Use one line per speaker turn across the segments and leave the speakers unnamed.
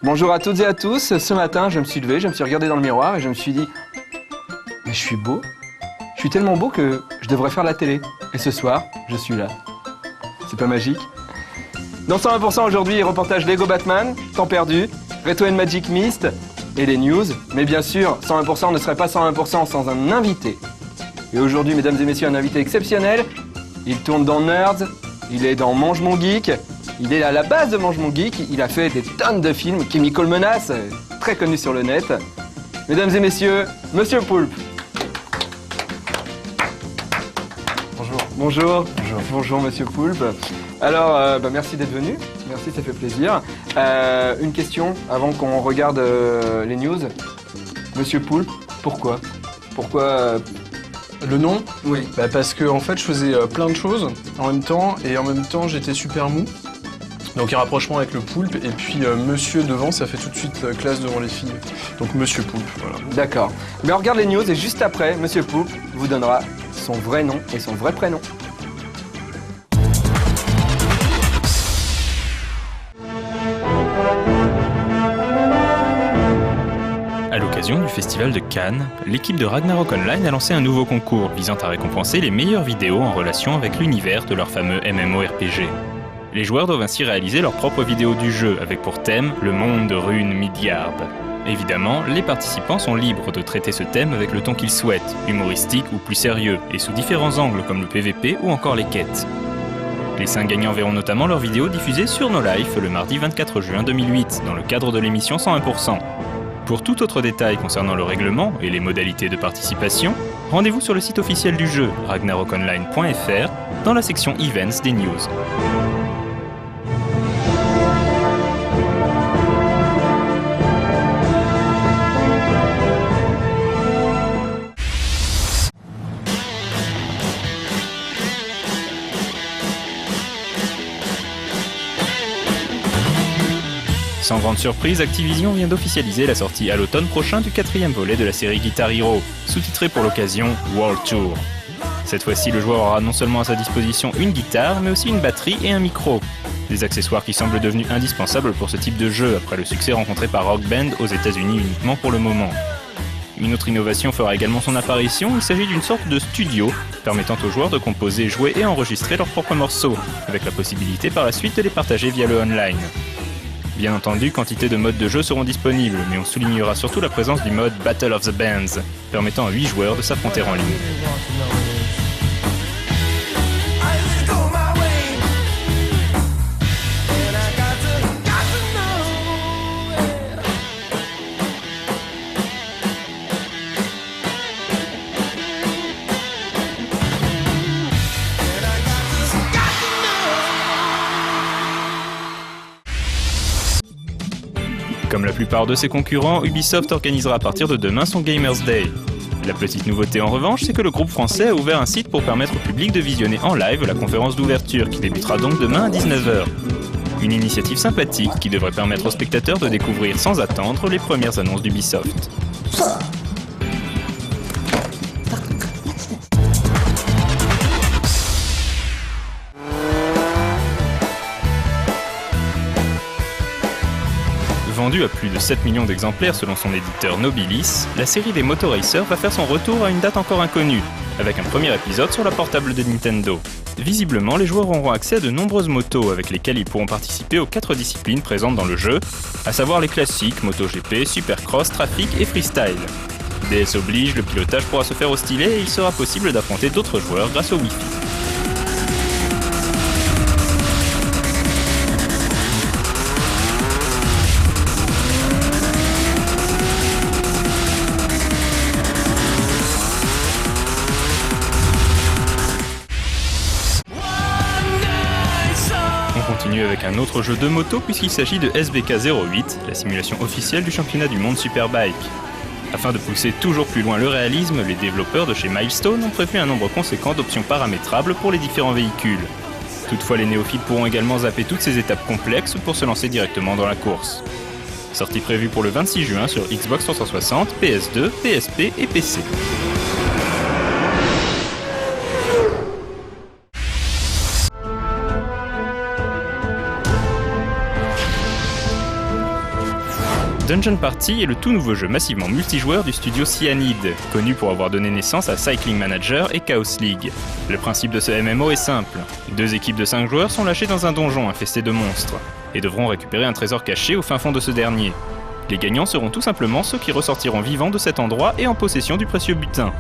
Bonjour à toutes et à tous. Ce matin, je me suis levé, je me suis regardé dans le miroir et je me suis dit « Mais je suis beau. Je suis tellement beau que je devrais faire la télé. Et ce soir, je suis là. » C'est pas magique? Dans 101% aujourd'hui, reportage Lego Batman, Temps perdu, Retro and Magic Mist et les news. Mais bien sûr, 101% ne serait pas 101% sans un invité. Et aujourd'hui, mesdames et messieurs, un invité exceptionnel. Il tourne dans Nerds, il est dans Mange Mon Geek, il est à la base de Mange Mon Geek, il a fait des tonnes de films, Chemical Menace, très connu sur le net. Mesdames et messieurs, Monsieur Poulpe.
Bonjour.
Bonjour. Bonjour. Bonjour Monsieur Poulpe. Alors, merci d'être venu, merci, ça fait plaisir. Une question avant qu'on regarde les news. Monsieur Poulpe, pourquoi
Le nom?
Oui.
Parce que en fait, je faisais plein de choses en même temps, et en même temps, j'étais super mou. Donc un rapprochement avec le poulpe, et puis monsieur devant, ça fait tout de suite classe devant les filles. Donc Monsieur Poulpe, voilà.
D'accord. Mais on regarde les news et juste après, Monsieur Poulpe vous donnera son vrai nom et son vrai prénom.
À l'occasion du festival de Cannes, l'équipe de Ragnarok Online a lancé un nouveau concours visant à récompenser les meilleures vidéos en relation avec l'univers de leur fameux MMORPG. Les joueurs doivent ainsi réaliser leur propre vidéo du jeu avec pour thème le monde de Rune Midgard. Évidemment, les participants sont libres de traiter ce thème avec le ton qu'ils souhaitent, humoristique ou plus sérieux, et sous différents angles comme le PVP ou encore les quêtes. Les 5 gagnants verront notamment leurs vidéos diffusées sur No Life le mardi 24 juin 2008 dans le cadre de l'émission 101%. Pour tout autre détail concernant le règlement et les modalités de participation, rendez-vous sur le site officiel du jeu, ragnarokonline.fr, dans la section Events des news. Sans grande surprise, Activision vient d'officialiser la sortie à l'automne prochain du 4e volet de la série Guitar Hero, sous-titré pour l'occasion World Tour. Cette fois-ci, le joueur aura non seulement à sa disposition une guitare, mais aussi une batterie et un micro. Des accessoires qui semblent devenus indispensables pour ce type de jeu, après le succès rencontré par Rock Band aux États-Unis uniquement pour le moment. Une autre innovation fera également son apparition, il s'agit d'une sorte de studio, permettant aux joueurs de composer, jouer et enregistrer leurs propres morceaux, avec la possibilité par la suite de les partager via le online. Bien entendu, quantité de modes de jeu seront disponibles, mais on soulignera surtout la présence du mode Battle of the Bands, permettant à 8 joueurs de s'affronter en ligne. Comme la plupart de ses concurrents, Ubisoft organisera à partir de demain son Gamers Day. La petite nouveauté en revanche, c'est que le groupe français a ouvert un site pour permettre au public de visionner en live la conférence d'ouverture qui débutera donc demain à 19h. Une initiative sympathique qui devrait permettre aux spectateurs de découvrir sans attendre les premières annonces d'Ubisoft. Vendue à plus de 7 millions d'exemplaires selon son éditeur Nobilis, la série des Motorracers va faire son retour à une date encore inconnue, avec un premier épisode sur la portable de Nintendo. Visiblement, les joueurs auront accès à de nombreuses motos avec lesquelles ils pourront participer aux 4 disciplines présentes dans le jeu, à savoir les classiques, MotoGP, Supercross, Traffic et Freestyle. DS oblige, le pilotage pourra se faire au stylet et il sera possible d'affronter d'autres joueurs grâce au Wi-Fi. On continue avec un autre jeu de moto puisqu'il s'agit de SBK 08, la simulation officielle du championnat du monde Superbike. Afin de pousser toujours plus loin le réalisme, les développeurs de chez Milestone ont prévu un nombre conséquent d'options paramétrables pour les différents véhicules. Toutefois, les néophytes pourront également zapper toutes ces étapes complexes pour se lancer directement dans la course. Sortie prévue pour le 26 juin sur Xbox 360, PS2, PSP et PC. Dungeon Party est le tout nouveau jeu massivement multijoueur du studio Cyanide, connu pour avoir donné naissance à Cycling Manager et Chaos League. Le principe de ce MMO est simple. 2 équipes de 5 joueurs sont lâchées dans un donjon infesté de monstres, et devront récupérer un trésor caché au fin fond de ce dernier. Les gagnants seront tout simplement ceux qui ressortiront vivants de cet endroit et en possession du précieux butin.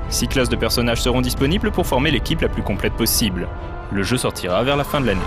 6 classes de personnages seront disponibles pour former l'équipe la plus complète possible. Le jeu sortira vers la fin de l'année.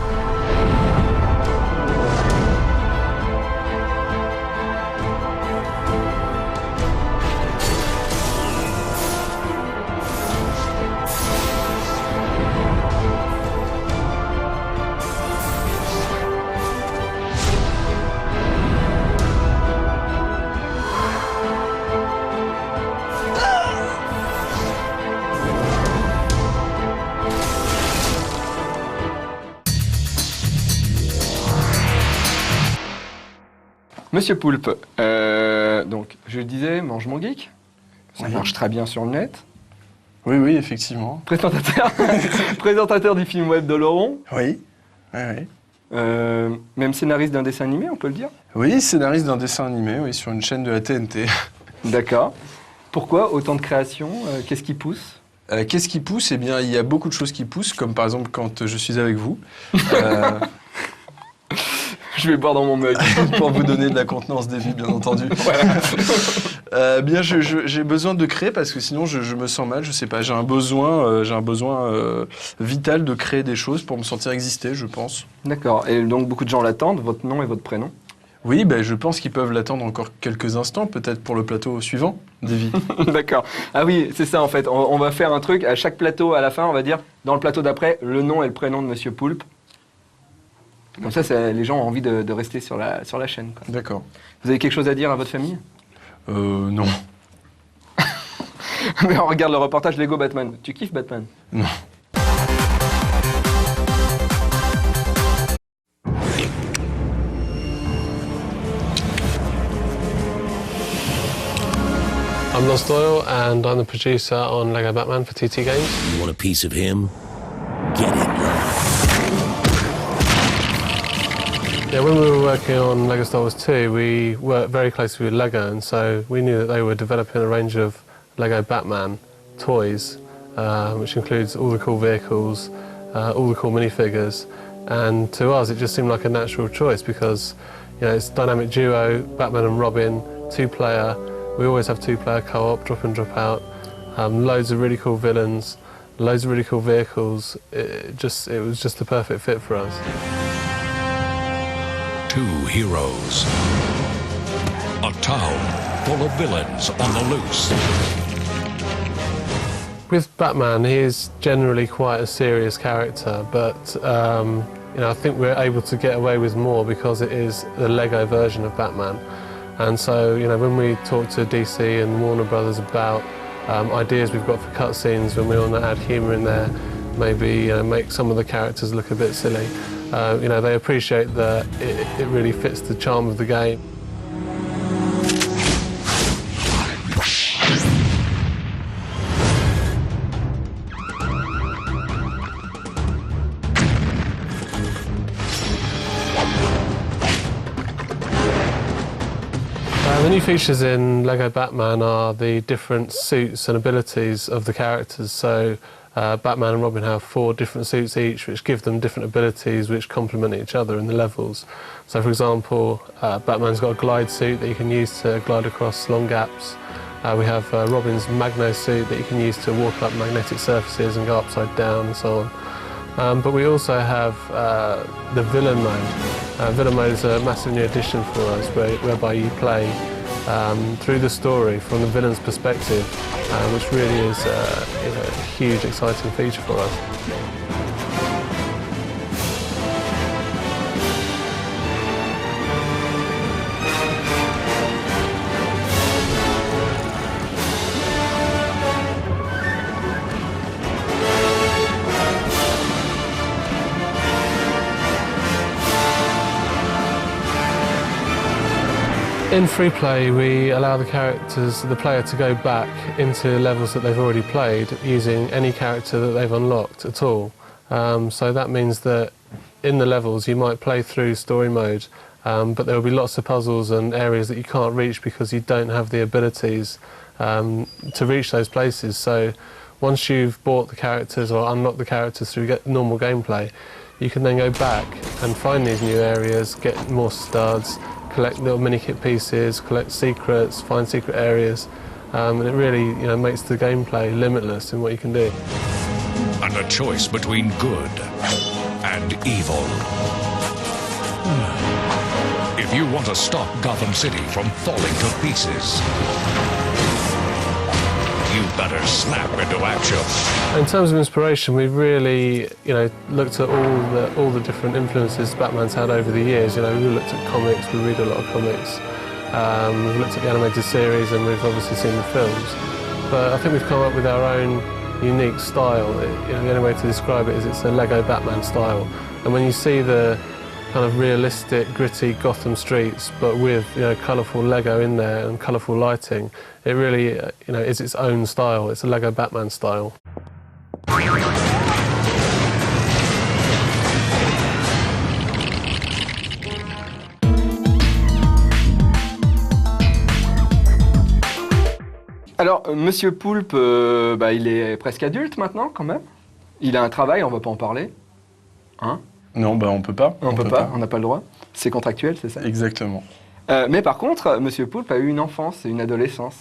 Monsieur Poulpe, donc je le disais, Mange mon geek, ça
Oui.
marche très bien sur le net.
Oui, oui, effectivement.
Présentateur du film web de Laurent,
Oui, oui.
même scénariste d'un dessin animé, on peut le dire.
Oui, scénariste d'un dessin animé, oui, sur une chaîne de la TNT.
D'accord. Pourquoi autant de créations Qu'est-ce qui pousse
Qu'est-ce qui pousse? Eh bien, il y a beaucoup de choses qui poussent, comme par exemple quand je suis avec vous.
Je vais boire dans mon mug.
Pour vous donner de la contenance des vies, bien entendu. Bien, j'ai besoin de créer parce que sinon je me sens mal, je sais pas. J'ai un besoin vital de créer des choses pour me sentir exister, je pense.
D'accord. Et donc beaucoup de gens l'attendent, votre nom et votre prénom.
Oui, ben, je pense qu'ils peuvent l'attendre encore quelques instants, peut-être pour le plateau suivant, Davy.
D'accord. Ah oui, c'est ça en fait. On va faire un truc, à chaque plateau, à la fin, on va dire, dans le plateau d'après, le nom et le prénom de Monsieur Poulpe. Comme ça, les gens ont envie de rester sur la chaîne, quoi.
D'accord.
Vous avez quelque chose à dire à votre famille?
Non.
Mais on regarde le reportage Lego Batman. Tu kiffes Batman?
Non.
I'm Loz Doyle and I'm the producer on Lego Batman for TT Games.
You want a piece of him? Get it.
Yeah, when we were working on Lego Star Wars 2, we worked very closely with Lego, and so we knew that they were developing a range of Lego Batman toys, which includes all the cool vehicles, all the cool minifigures, and to us it just seemed like a natural choice because, you know, it's dynamic duo, Batman and Robin, 2-player. We always have 2-player co-op, drop in, drop out. Loads of really cool villains, loads of really cool vehicles. It was just the perfect fit for us.
2 heroes. A town full of villains on the loose.
With Batman, he is generally quite a serious character, but you know, I think we're able to get away with more because it is the Lego version of Batman. And so, you know, when we talk to DC and Warner Brothers about ideas we've got for cutscenes, when we want to add humour in there, maybe make some of the characters look a bit silly, you know, they appreciate that it really fits the charm of the game. The new features in Lego Batman are the different suits and abilities of the characters. So Batman and Robin have 4 different suits each, which give them different abilities which complement each other in the levels. So for example, Batman's got a glide suit that you can use to glide across long gaps. We have Robin's Magno suit that you can use to walk up magnetic surfaces and go upside down and so on. But we also have the villain mode. Villain mode is a massive new addition for us, whereby you play through the story from the villain's perspective, which really is a huge, exciting feature for us. In free play, we allow the player to go back into levels that they've already played using any character that they've unlocked at all. So that means that in the levels you might play through story mode but there will be lots of puzzles and areas that you can't reach because you don't have the abilities to reach those places. So once you've bought the characters or unlocked the characters through normal gameplay, you can then go back and find these new areas, get more studs, collect little mini-kit pieces, collect secrets, find secret areas, and it really makes the gameplay limitless in what you can do.
And a choice between good and evil. If you want to stop Gotham City from falling to pieces, you better snap into action.
In terms of inspiration, we've really, looked at all the different influences Batman's had over the years. We looked at comics, we read a lot of comics. We've looked at the animated series, and we've obviously seen the films. But I think we've come up with our own unique style. The only way to describe it is it's a Lego Batman style. And when you see the kind of realistic, gritty Gotham streets, but with colourful Lego in there and colourful lighting, it really is its own style. It's a Lego Batman style.
Alors, Monsieur Poulpe, il est presque adulte maintenant, quand même. Il a un travail, on va pas en parler. Hein?
Non, on peut pas.
On peut pas, on n'a pas le droit. C'est contractuel, c'est ça?
Exactement.
Mais par contre, Monsieur Poulpe a eu une enfance et une adolescence.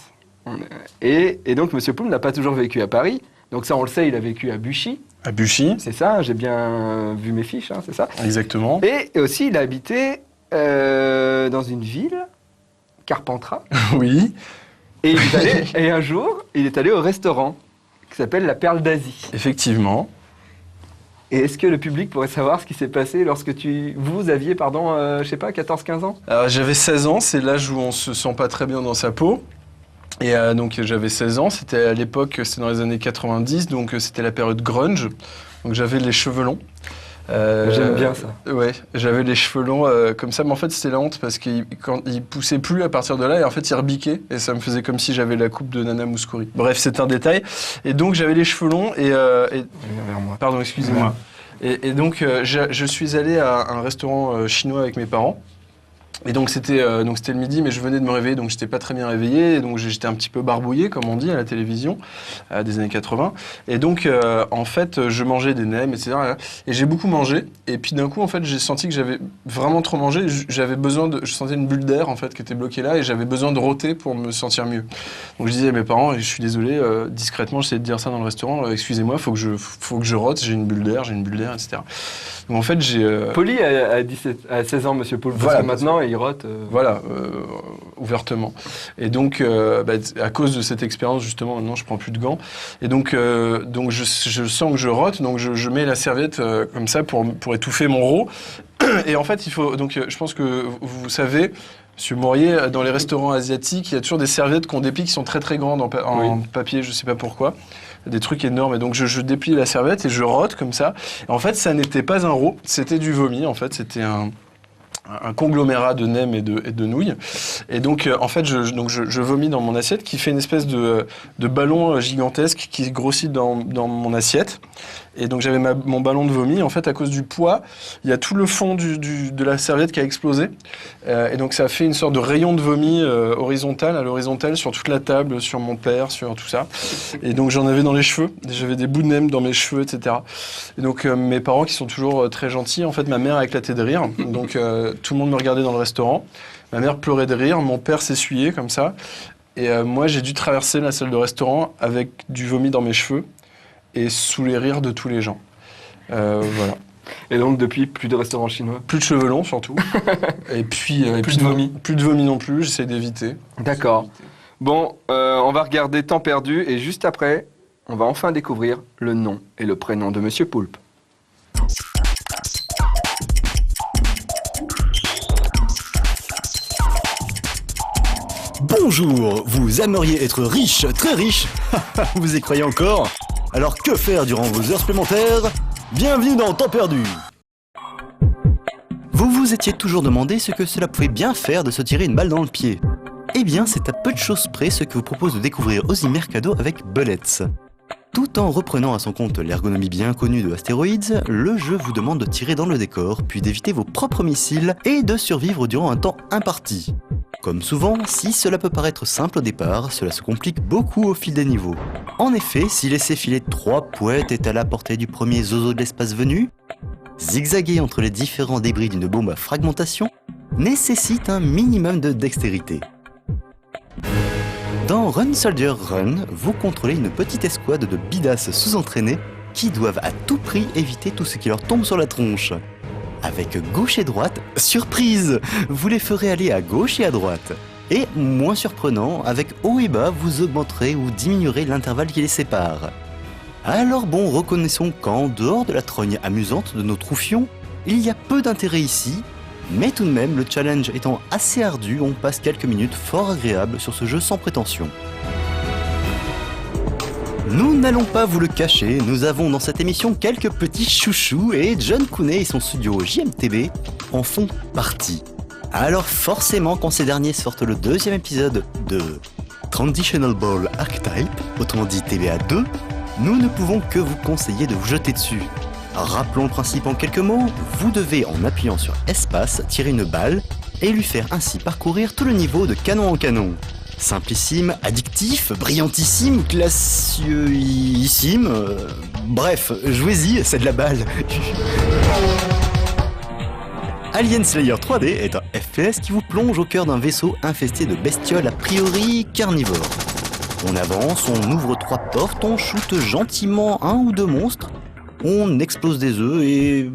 Et donc, Monsieur Poulpe n'a pas toujours vécu à Paris. Donc ça, on le sait, il a vécu à Buchy.
À Buchy.
C'est ça, j'ai bien vu mes fiches, c'est ça?
Exactement.
Et aussi, il a habité dans une ville, Carpentras.
Oui.
Et, et un jour, il est allé au restaurant qui s'appelle la Perle d'Asie.
Effectivement.
Et est-ce que le public pourrait savoir ce qui s'est passé lorsque vous aviez, 14-15 ans?
Alors, j'avais 16 ans, c'est l'âge où on se sent pas très bien dans sa peau. Et donc j'avais 16 ans, c'était à l'époque, c'était dans les années 90, donc c'était la période grunge. Donc j'avais les cheveux longs.
J'aime bien ça.
Ouais, j'avais les cheveux longs comme ça, mais en fait c'était la honte parce qu'il poussait plus à partir de là et en fait il rebiquait et ça me faisait comme si j'avais la coupe de Nana Mouskouri. Bref, c'est un détail. Et donc j'avais les cheveux longs et pardon, excusez-moi. Et donc je suis allé à un restaurant chinois avec mes parents. Et donc c'était le midi, mais je venais de me réveiller, donc j'étais pas très bien réveillé, et donc j'étais un petit peu barbouillé, comme on dit à la télévision, des années 80. Et donc en fait, je mangeais des nems, etc. Et j'ai beaucoup mangé. Et puis d'un coup, en fait, j'ai senti que j'avais vraiment trop mangé. Je sentais une bulle d'air en fait qui était bloquée là, et j'avais besoin de rôter pour me sentir mieux. Donc je disais à mes parents, et je suis désolé, discrètement, j'essayais de dire ça dans le restaurant. Excusez-moi, faut que je rote, j'ai une bulle d'air, etc. Donc en fait, j'ai
Poli à 16 ans, Monsieur Poulpe, parce que maintenant il rote.
Voilà, ouvertement. Et donc, à cause de cette expérience, justement, maintenant, je prends plus de gants. Et donc je sens que je rote, donc je mets la serviette comme ça pour étouffer mon rot. Et en fait, il faut. Donc, je pense que vous savez. Monsieur Mourier, dans les restaurants asiatiques, il y a toujours des serviettes qui ont des plis qui sont très très grandes en papier, je sais pas pourquoi. Des trucs énormes. Et donc je déplie la serviette et je rote comme ça. Et en fait, ça n'était pas un rot, c'était du vomi. En fait, c'était un conglomérat de nems et de nouilles. Et donc, en fait, je vomis dans mon assiette qui fait une espèce de ballon gigantesque qui grossit dans mon assiette. Et donc, j'avais mon ballon de vomi. En fait, à cause du poids, il y a tout le fond de la serviette qui a explosé. Et donc, ça a fait une sorte de rayon de vomi horizontal, à l'horizontale, sur toute la table, sur mon père, sur tout ça. Et donc, j'en avais dans les cheveux. J'avais des bouts de nems dans mes cheveux, etc. Et donc, mes parents, qui sont toujours très gentils, en fait, ma mère a éclaté de rire. Donc, tout le monde me regardait dans le restaurant. Ma mère pleurait de rire. Mon père s'essuyait comme ça. Et moi, j'ai dû traverser la salle de restaurant avec du vomi dans mes cheveux et sous les rires de tous les gens. Voilà.
Et donc, depuis, plus de restaurants chinois?
Plus de cheveux longs, surtout. Et puis...
plus de vomi?
Plus de vomi non plus, j'essaie d'éviter.
D'accord. Bon, on va regarder Temps perdu, et juste après, on va enfin découvrir le nom et le prénom de Monsieur Poulpe.
Bonjour, vous aimeriez être riche, très riche? Vous y croyez encore? Alors que faire durant vos heures supplémentaires? Bienvenue dans Temps perdu. Vous vous étiez toujours demandé ce que cela pouvait bien faire de se tirer une balle dans le pied. Eh bien, c'est à peu de choses près ce que vous propose de découvrir Ozzy Mercado avec Bullets. Tout en reprenant à son compte l'ergonomie bien connue de Asteroids, le jeu vous demande de tirer dans le décor, puis d'éviter vos propres missiles et de survivre durant un temps imparti. Comme souvent, si cela peut paraître simple au départ, cela se complique beaucoup au fil des niveaux. En effet, si laisser filer 3 poètes est à la portée du premier zozo de l'espace venu, zigzaguer entre les différents débris d'une bombe à fragmentation nécessite un minimum de dextérité. Dans Run Soldier Run, vous contrôlez une petite escouade de bidasses sous-entraînés qui doivent à tout prix éviter tout ce qui leur tombe sur la tronche. Avec gauche et droite, surprise, vous les ferez aller à gauche et à droite. Et, moins surprenant, avec haut et bas, vous augmenterez ou diminuerez l'intervalle qui les sépare. Alors bon, reconnaissons qu'en dehors de la trogne amusante de nos troufions, il y a peu d'intérêt ici, mais tout de même, le challenge étant assez ardu, on passe quelques minutes fort agréables sur ce jeu sans prétention. Nous n'allons pas vous le cacher, nous avons dans cette émission quelques petits chouchous et John Cooney et son studio JMTB en font partie. Alors forcément, quand ces derniers sortent le 2e épisode de Transitional Ball Archetype, autrement dit TBA 2, nous ne pouvons que vous conseiller de vous jeter dessus. Rappelons le principe en quelques mots, vous devez en appuyant sur espace tirer une balle et lui faire ainsi parcourir tout le niveau de canon en canon. Simplissime, addictif, brillantissime, classieissime, bref, jouez-y, c'est de la balle. Alien Slayer 3D est un FPS qui vous plonge au cœur d'un vaisseau infesté de bestioles a priori carnivores. On avance, on ouvre 3 portes, on shoot gentiment 1 ou 2 monstres, on explose des œufs et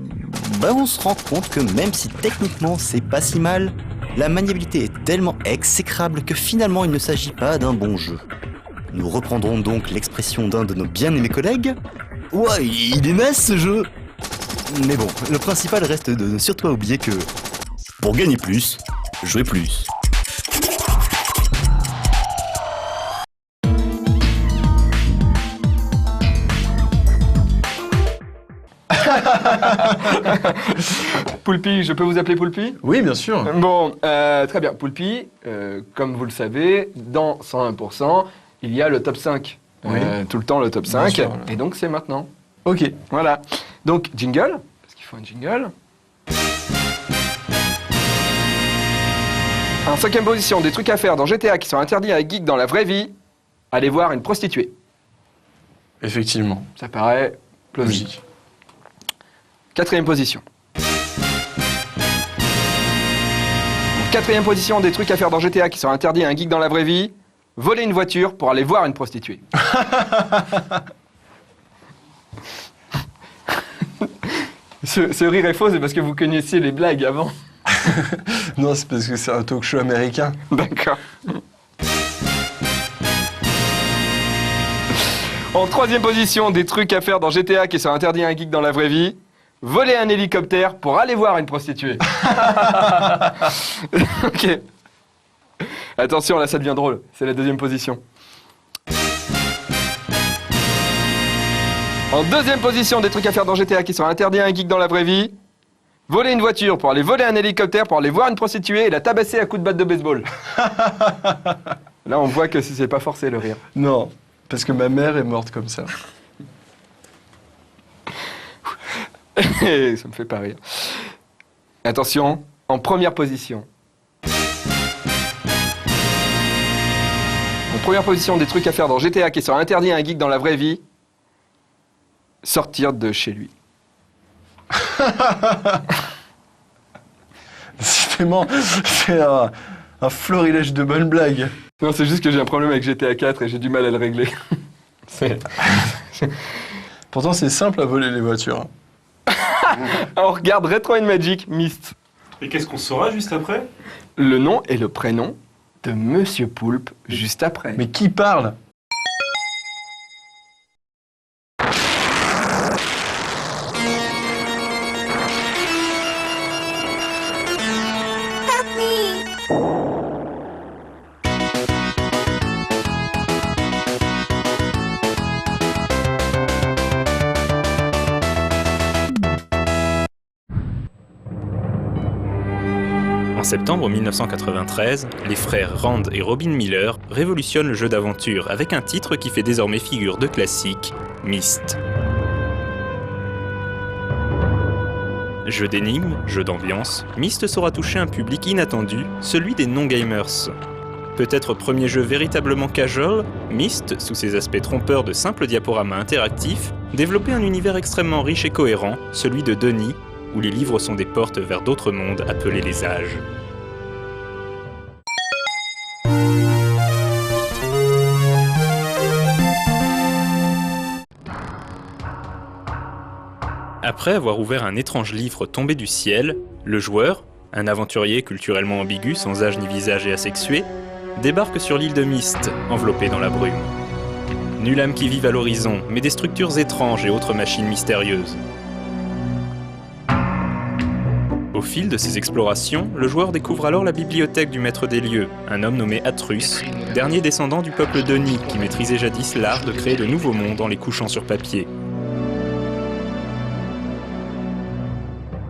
on se rend compte que même si techniquement c'est pas si mal, la maniabilité est tellement exécrable que finalement il ne s'agit pas d'un bon jeu. Nous reprendrons donc l'expression d'un de nos bien-aimés collègues. Ouais, il est naze ce jeu. Mais bon, le principal reste de ne surtout pas oublier que pour gagner plus, jouez plus.
Poulpi, je peux vous appeler Poulpi?
Oui, bien sûr.
Bon, très bien. Poulpi, comme vous le savez, dans 101%, il y a le top 5.
Oui.
Tout le temps le top 5.
sûr.
Et donc c'est maintenant.
Ok.
Voilà. Donc jingle, parce qu'il faut un jingle. En 5e position, des trucs à faire dans GTA qui sont interdits à geek dans la vraie vie. Allez voir une prostituée.
Effectivement.
Ça paraît plausible.
Logique.
4e position. En 4e position, des trucs à faire dans GTA qui sont interdits à un geek dans la vraie vie. Voler une voiture pour aller voir une prostituée. Ce rire est faux, c'est parce que vous connaissiez les blagues avant.
Non, c'est parce que c'est un talk show américain.
D'accord. En 3e position, des trucs à faire dans GTA qui sont interdits à un geek dans la vraie vie. Voler un hélicoptère pour aller voir une prostituée. Ok. Attention, là, ça devient drôle. C'est la 2e position. En 2e position, des trucs à faire dans GTA qui sont interdits à un geek dans la vraie vie. Voler une voiture pour aller voler un hélicoptère pour aller voir une prostituée et la tabasser à coups de batte de baseball. Là, on voit que c'est pas forcé le rire.
Non, parce que ma mère est morte comme ça.
Ça me fait pas rire. Attention, en 1re position. En 1re position, des trucs à faire dans GTA qui sont interdits à un geek dans la vraie vie. Sortir de chez lui.
Décidément, c'est un florilège de bonnes blagues.
Non, c'est juste que j'ai un problème avec GTA 4 et j'ai du mal à le régler.
Pourtant, c'est simple à voler les voitures.
On regarde Retro and Magic Myst.
Et qu'est-ce qu'on saura juste après?
Le nom et le prénom de Monsieur Poulpe juste après.
Mais qui parle?
En septembre 1993, les frères Rand et Robin Miller révolutionnent le jeu d'aventure avec un titre qui fait désormais figure de classique, Myst. Jeu d'énigmes, jeu d'ambiance, Myst saura toucher un public inattendu, celui des non-gamers. Peut-être premier jeu véritablement casual, Myst, sous ses aspects trompeurs de simples diaporamas interactifs, développait un univers extrêmement riche et cohérent, celui de Denis, où les livres sont des portes vers d'autres mondes appelés les âges. Après avoir ouvert un étrange livre tombé du ciel, le joueur, un aventurier culturellement ambigu sans âge ni visage et asexué, débarque sur l'île de Myst, enveloppé dans la brume. Nulle âme qui vive à l'horizon, mais des structures étranges et autres machines mystérieuses. Au fil de ses explorations, le joueur découvre alors la bibliothèque du maître des lieux, un homme nommé Atrus, dernier descendant du peuple Denis qui maîtrisait jadis l'art de créer de nouveaux mondes en les couchant sur papier.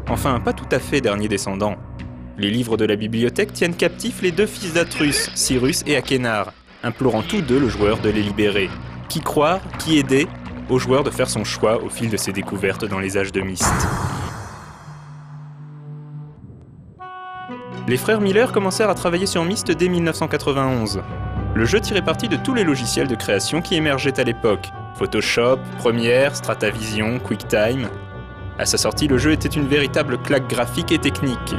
Enfin, pas tout à fait dernier descendant. Les livres de la bibliothèque tiennent captifs les deux fils d'Atrus, Cyrus et Akénar, implorant tous deux le joueur de les libérer. Qui croire, qui aider, au joueur de faire son choix au fil de ses découvertes dans les âges de Myst. Les frères Miller commencèrent à travailler sur Myst dès 1991. Le jeu tirait parti de tous les logiciels de création qui émergeaient à l'époque. Photoshop, Premiere, Stratavision, QuickTime. À sa sortie, le jeu était une véritable claque graphique et technique.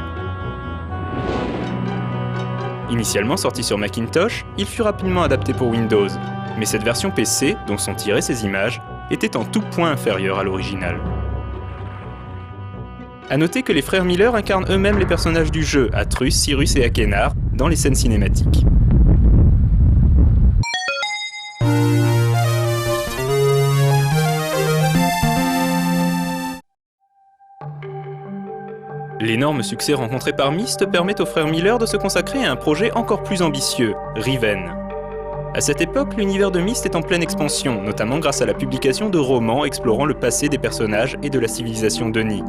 Initialement sorti sur Macintosh, il fut rapidement adapté pour Windows, mais cette version PC, dont sont tirées ces images, était en tout point inférieure à l'original. A noter que les frères Miller incarnent eux-mêmes les personnages du jeu, Atrus, Cyrus et Akénar, dans les scènes cinématiques. L'énorme succès rencontré par Myst permet aux frères Miller de se consacrer à un projet encore plus ambitieux, Riven. À cette époque, l'univers de Myst est en pleine expansion, notamment grâce à la publication de romans explorant le passé des personnages et de la civilisation Denis.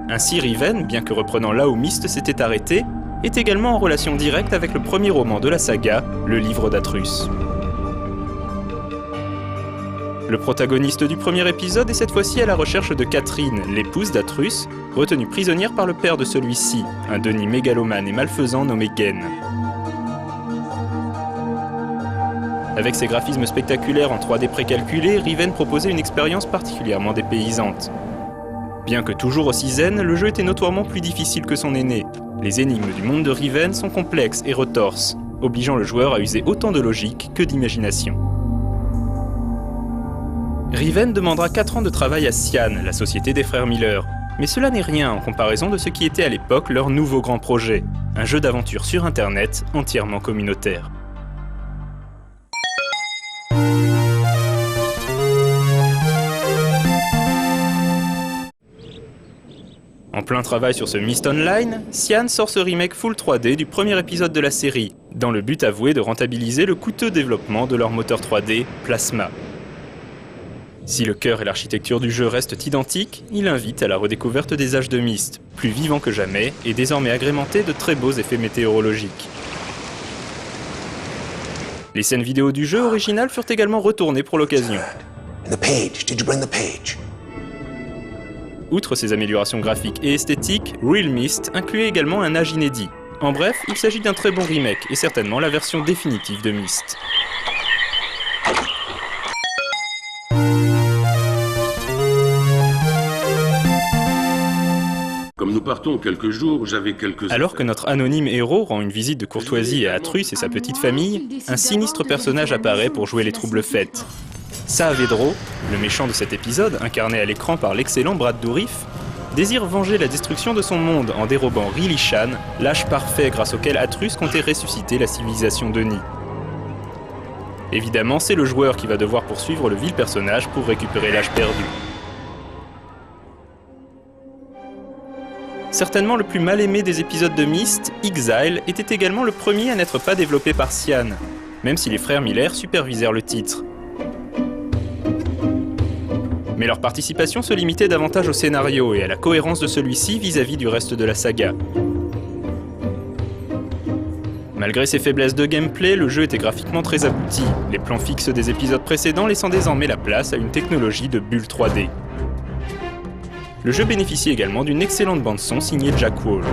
Ainsi, Riven, bien que reprenant là où Myst s'était arrêté, est également en relation directe avec le premier roman de la saga, le livre d'Atrus. Le protagoniste du premier épisode est cette fois-ci à la recherche de Catherine, l'épouse d'Atrus, retenue prisonnière par le père de celui-ci, un Denis mégalomane et malfaisant nommé Gen. Avec ses graphismes spectaculaires en 3D précalculés, Riven proposait une expérience particulièrement dépaysante. Bien que toujours aussi zen, le jeu était notoirement plus difficile que son aîné. Les énigmes du monde de Riven sont complexes et retorses, obligeant le joueur à user autant de logique que d'imagination. Riven demandera 4 ans de travail à Cyan, la société des frères Miller, mais cela n'est rien en comparaison de ce qui était à l'époque leur nouveau grand projet, un jeu d'aventure sur internet entièrement communautaire. En plein travail sur ce Myst Online, Cyan sort ce remake full 3D du premier épisode de la série, dans le but avoué de rentabiliser le coûteux développement de leur moteur 3D, Plasma. Si le cœur et l'architecture du jeu restent identiques, il invite à la redécouverte des âges de Myst, plus vivants que jamais et désormais agrémentés de très beaux effets météorologiques. Les scènes vidéo du jeu original furent également retournées pour l'occasion. Outre ces améliorations graphiques et esthétiques, Real Myst incluait également un âge inédit. En bref, il s'agit d'un très bon remake et certainement la version définitive de Myst.
Comme nous partons quelques jours, j'avais quelques...
Alors que notre anonyme héros rend une visite de courtoisie à Atrus et sa petite famille, un sinistre personnage apparaît pour jouer les troubles fêtes. Saavedro, le méchant de cet épisode, incarné à l'écran par l'excellent Brad Dourif, désire venger la destruction de son monde en dérobant Rilishan, l'âge parfait grâce auquel Atrus comptait ressusciter la civilisation Denis. Évidemment, c'est le joueur qui va devoir poursuivre le vil personnage pour récupérer l'âge perdu. Certainement le plus mal aimé des épisodes de Myst, Exile était également le premier à n'être pas développé par Cyan, même si les frères Miller supervisèrent le titre. Mais leur participation se limitait davantage au scénario et à la cohérence de celui-ci vis-à-vis du reste de la saga. Malgré ses faiblesses de gameplay, le jeu était graphiquement très abouti, les plans fixes des épisodes précédents laissant désormais la place à une technologie de bulle 3D. Le jeu bénéficie également d'une excellente bande-son signée Jack Wall.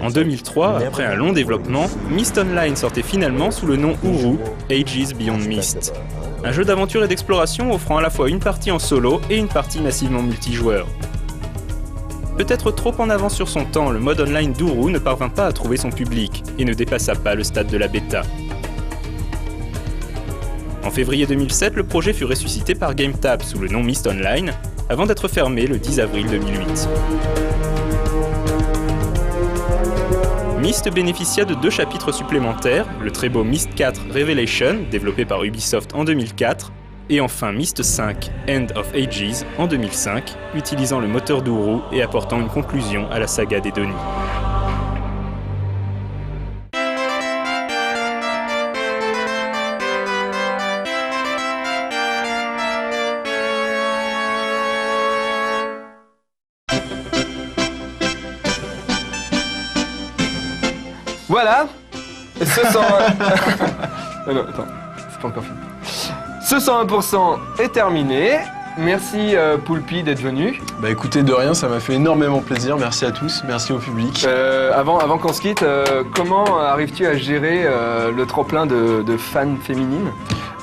En 2003, après un long développement, Myst Online sortait finalement sous le nom Uru, Ages Beyond Myst. Un jeu d'aventure et d'exploration offrant à la fois une partie en solo et une partie massivement multijoueur. Peut-être trop en avance sur son temps, le mode online d'Uru ne parvint pas à trouver son public et ne dépassa pas le stade de la bêta. En février 2007, le projet fut ressuscité par GameTap sous le nom Myst Online, avant d'être fermé le 10 avril 2008. Myst bénéficia de 2 chapitres supplémentaires, le très beau Myst 4 Revelation, développé par Ubisoft en 2004, et enfin Myst 5 End of Ages en 2005, utilisant le moteur d'Uru et apportant une conclusion à la saga des Denis.
Voilà. Ce 101... Ah non, attends, c'est pas encore fini. Ce 101% est terminé. Merci Poulpi d'être venu.
Bah écoutez, de rien, ça m'a fait énormément plaisir. Merci à tous, merci au public.
Avant qu'on se quitte, comment arrives-tu à gérer le trop-plein de fans féminines ?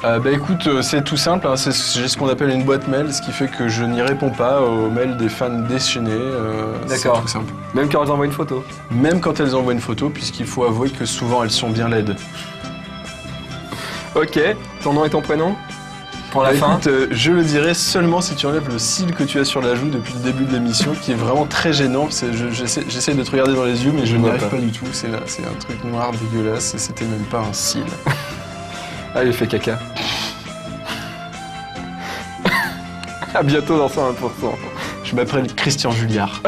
Bah écoute, c'est tout simple, hein, j'ai ce qu'on appelle une boîte mail, ce qui fait que je n'y réponds pas aux mails des fans déchaînés.
D'accord.
C'est tout simple.
Même quand elles envoient une photo ?
Même quand elles envoient une photo, puisqu'il faut avouer que souvent elles sont bien laides.
Ok, ton nom et ton prénom ? Pour la
Bah
fin.
écoute, je le dirai seulement si tu enlèves le cil que tu as sur la joue depuis le début de l'émission, qui est vraiment très gênant. J'essaie de te regarder dans les yeux, mais je n'y arrive pas du tout. C'est un truc noir dégueulasse et c'était même pas un cil.
Allez, fais caca. À bientôt dans 101%.
Je m'appelle Christian Julliard.